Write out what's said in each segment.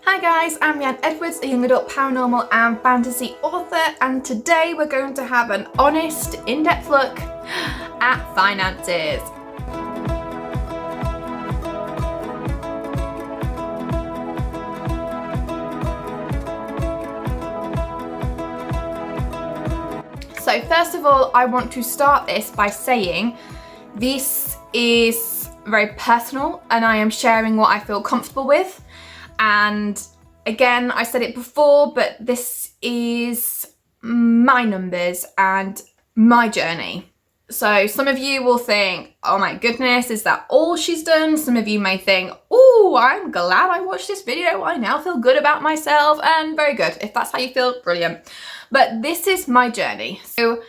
Hi guys, I'm Rhiann Edwards, a young adult paranormal and fantasy author, and today we're going to have an honest, in-depth look at finances. So first of all, I want to start this by saying this is very personal and I am sharing what I feel comfortable with. And again, I said it before, but this is my numbers and my journey. So some of you will think, oh my goodness, is that all she's done? Some of you may think, oh, I'm glad I watched this video. I now feel good about myself, and very good. If that's how you feel, brilliant. But this is my journey. So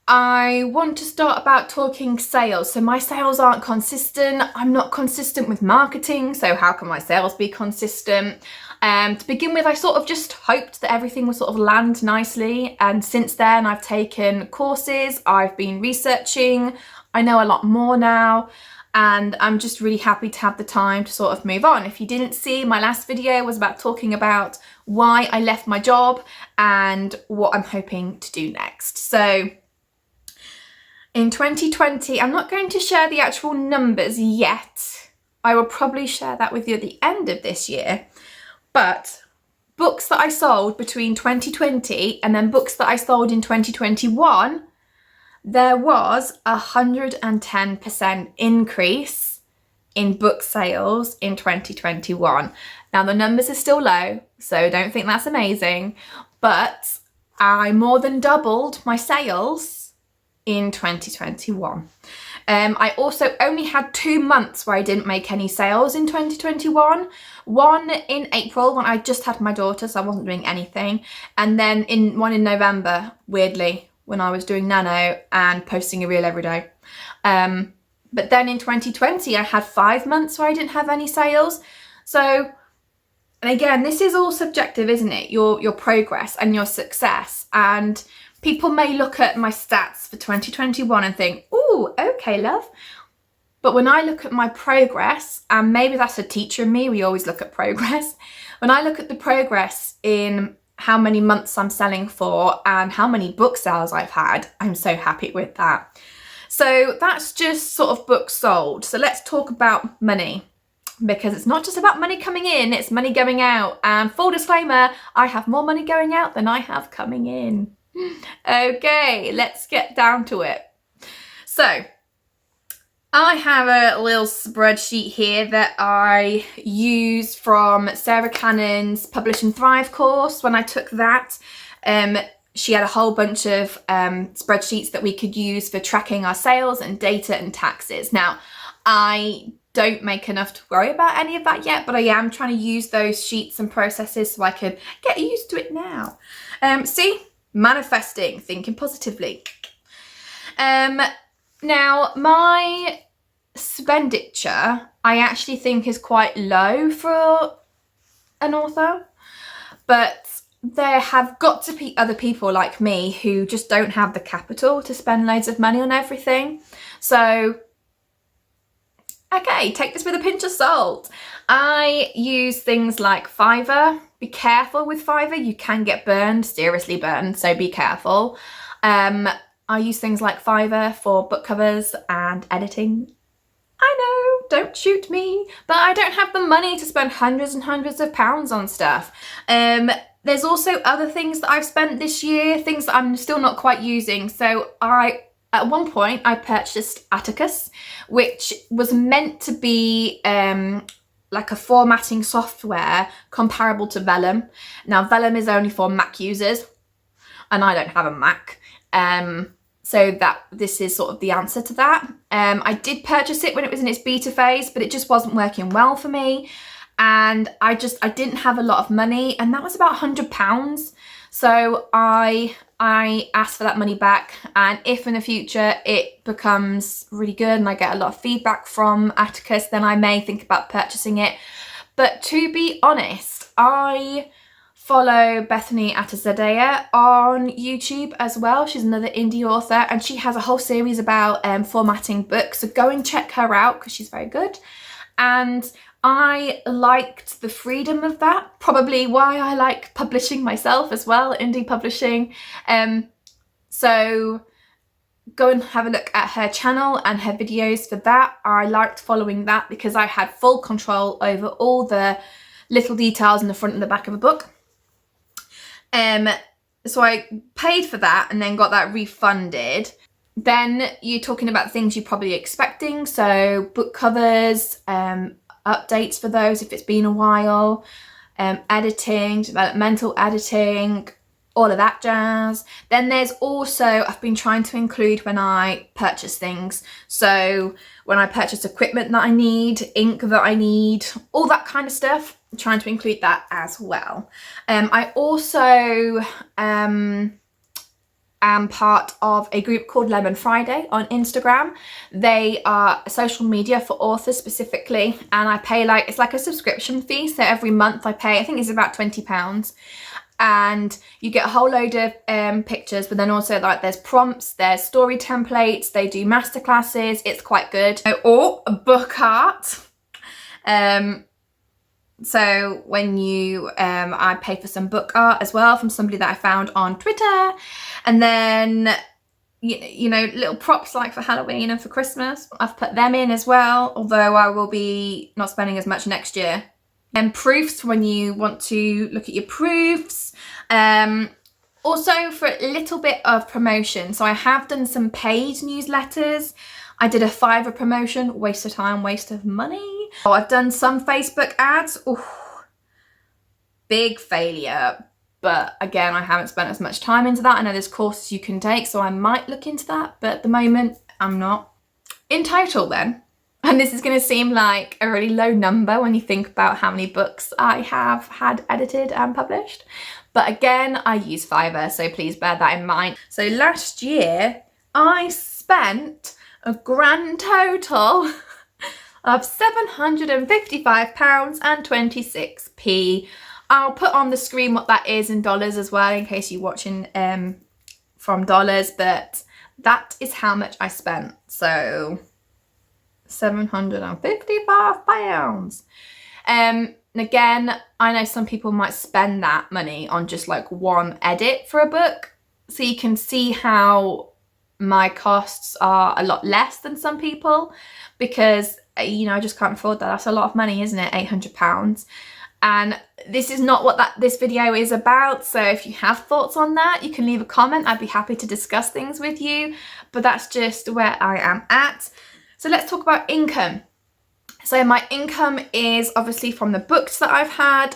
I want to start about talking sales. So my sales aren't consistent. I'm not consistent with marketing. So how can my sales be consistent? To begin with, I sort of just hoped that everything would sort of land nicely. And since then I've taken courses, I've been researching, I know a lot more now. And I'm just really happy to have the time to sort of move on. If you didn't see, my last video was about talking about why I left my job and what I'm hoping to do next. So in 2020, I'm not going to share the actual numbers yet. I will probably share that with you at the end of this year. But books that I sold between 2020 and then books that I sold in 2021, there was 110% increase in book sales in 2021. Now the numbers are still low, so don't think that's amazing, but I more than doubled my sales in 2021. I also only had 2 months where I didn't make any sales in 2021. One in April when I just had my daughter, so I wasn't doing anything. And then one in November, weirdly, when I was doing nano and posting a reel every day. But then in 2020, I had 5 months where I didn't have any sales. So, and again, this is all subjective, isn't it? Your progress and your success. And people may look at my stats for 2021 and think, ooh, okay, love. But when I look at my progress, and maybe that's a teacher in me, we always look at progress. When I look at the progress in how many months I'm selling for and how many book sales I've had, I'm so happy with that. So that's just sort of books sold. So let's talk about money, because it's not just about money coming in, it's money going out. And full disclaimer, I have more money going out than I have coming in. Okay, let's get down to it. So I have a little spreadsheet here that I used from Sarah Cannon's Publish and Thrive course. When I took that, she had a whole bunch of spreadsheets that we could use for tracking our sales and data and taxes. Now, I don't make enough to worry about any of that yet, but I am trying to use those sheets and processes so I can get used to it now. See? Manifesting, thinking positively. Now, my expenditure, I actually think is quite low for an author, but there have got to be other people like me who just don't have the capital to spend loads of money on everything. So, okay, take this with a pinch of salt. I use things like Fiverr. Be careful with Fiverr, you can get burned, seriously burned, so be careful. I use things like Fiverr for book covers and editing. I know, don't shoot me, but I don't have the money to spend hundreds and hundreds of pounds on stuff. There's also other things that I've spent this year, things that I'm still not quite using. So at one point, I purchased Atticus, which was meant to be like a formatting software comparable to Vellum. Now, Vellum is only for Mac users, and I don't have a Mac. So this is sort of the answer to that. I did purchase it when it was in its beta phase, but it just wasn't working well for me. And I didn't have a lot of money, and that was about £100. So I asked for that money back, and if in the future it becomes really good and I get a lot of feedback from Atticus, then I may think about purchasing it. But to be honest, I follow Bethany Atazadeh on YouTube as well. She's another indie author, and she has a whole series about formatting books, so go and check her out because she's very good. And I liked the freedom of that, probably why I like publishing myself as well, indie publishing. So go and have a look at her channel and her videos for that. I liked following that because I had full control over all the little details in the front and the back of a book. So I paid for that and then got that refunded. Then you're talking about things you're probably expecting, so book covers, updates for those if it's been a while, editing, developmental editing, all of that jazz. Then there's also, I've been trying to include when I purchase things. So when I purchase equipment that I need, ink that I need, all that kind of stuff, I'm trying to include that as well. I also am part of a group called Lemon Friday on Instagram. They are social media for authors specifically, and I pay it's like a subscription fee. So every month I pay, I think it's about £20. And you get a whole load of pictures, but then also there's prompts, there's story templates, they do masterclasses. It's quite good. Or book art. So when you, I pay for some book art as well from somebody that I found on Twitter. And then, you know, little props like for Halloween and for Christmas, I've put them in as well, although I will be not spending as much next year. And proofs when you want to look at your proofs. Also for a little bit of promotion. So I have done some paid newsletters. I did a £5 promotion, waste of time, waste of money. Oh, I've done some Facebook ads. Ooh, big failure. But again, I haven't spent as much time into that. I know there's courses you can take, so I might look into that. But at the moment, I'm not. In total then, and this is going to seem like a really low number when you think about how many books I have had edited and published. But again, I use Fiverr, so please bear that in mind. So last year, I spent a grand total of £755.26. I'll put on the screen what that is in dollars as well, in case you're watching from dollars, but that is how much I spent. So £755. And again, I know some people might spend that money on just like one edit for a book. So you can see how my costs are a lot less than some people, because, you know, I just can't afford that. That's a lot of money, isn't it? £800. And this is not what this video is about. So if you have thoughts on that, you can leave a comment. I'd be happy to discuss things with you, but that's just where I am at. So let's talk about income. So my income is obviously from the books that I've had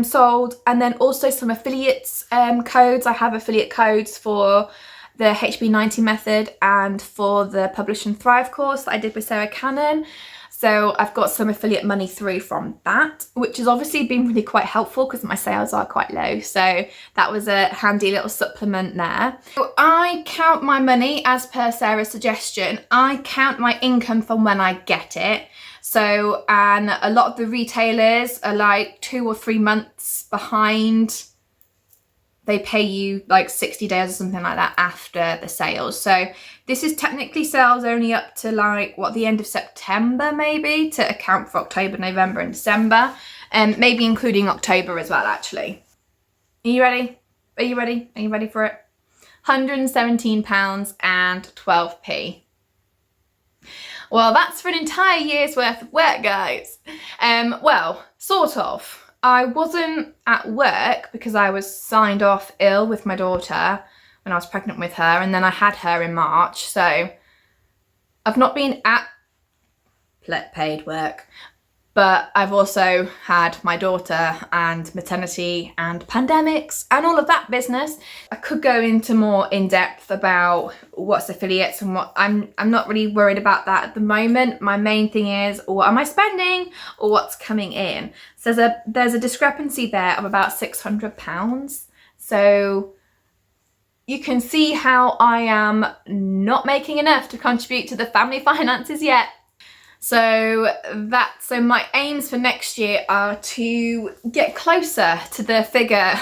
sold, and then also some affiliates codes. I have affiliate codes for the HB90 method and for the Publish and Thrive course that I did with Sarah Cannon. So I've got some affiliate money through from that, which has obviously been really quite helpful because my sales are quite low. So that was a handy little supplement there. So I count my money as per Sarah's suggestion. I count my income from when I get it. So, and a lot of the retailers are like 2 or 3 months behind. They pay you like 60 days or something like that after the sales. So this is technically sales only up to like, what, the end of September maybe, to account for October, November and December, and maybe including October as well, actually. Are you ready? Are you ready? Are you ready for it? £117.12. Well, that's for an entire year's worth of work, guys. Well, sort of. I wasn't at work because I was signed off ill with my daughter when I was pregnant with her, and then I had her in March. So I've not been at paid work, but I've also had my daughter and maternity and pandemics and all of that business. I could go into more in depth about what's affiliates and what I'm not really worried about that at the moment. My main thing is, what am I spending or what's coming in? So there's a discrepancy there of about £600. So you can see how I am not making enough to contribute to the family finances yet. So my aims for next year are to get closer to the figure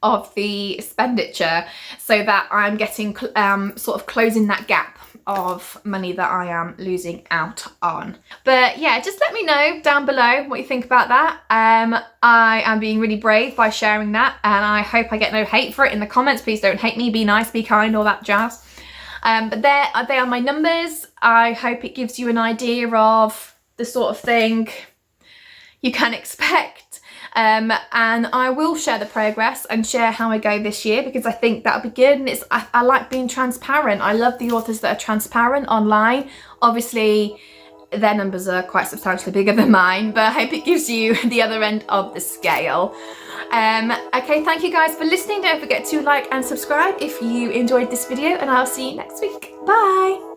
of the expenditure, so that I'm getting sort of closing that gap of money that I am losing out on. But yeah, just let me know down below what you think about that. I am being really brave by sharing that, and I hope I get no hate for it in the comments. Please don't hate me, be nice, be kind, all that jazz. But they are my numbers. I hope it gives you an idea of the sort of thing you can expect. And I will share the progress and share how I go this year, because I think that'll be good. And I like being transparent. I love the authors that are transparent online. Obviously, their numbers are quite substantially bigger than mine, but I hope it gives you the other end of the scale. Okay, thank you guys for listening. Don't forget to like and subscribe if you enjoyed this video, and I'll see you next week. Bye.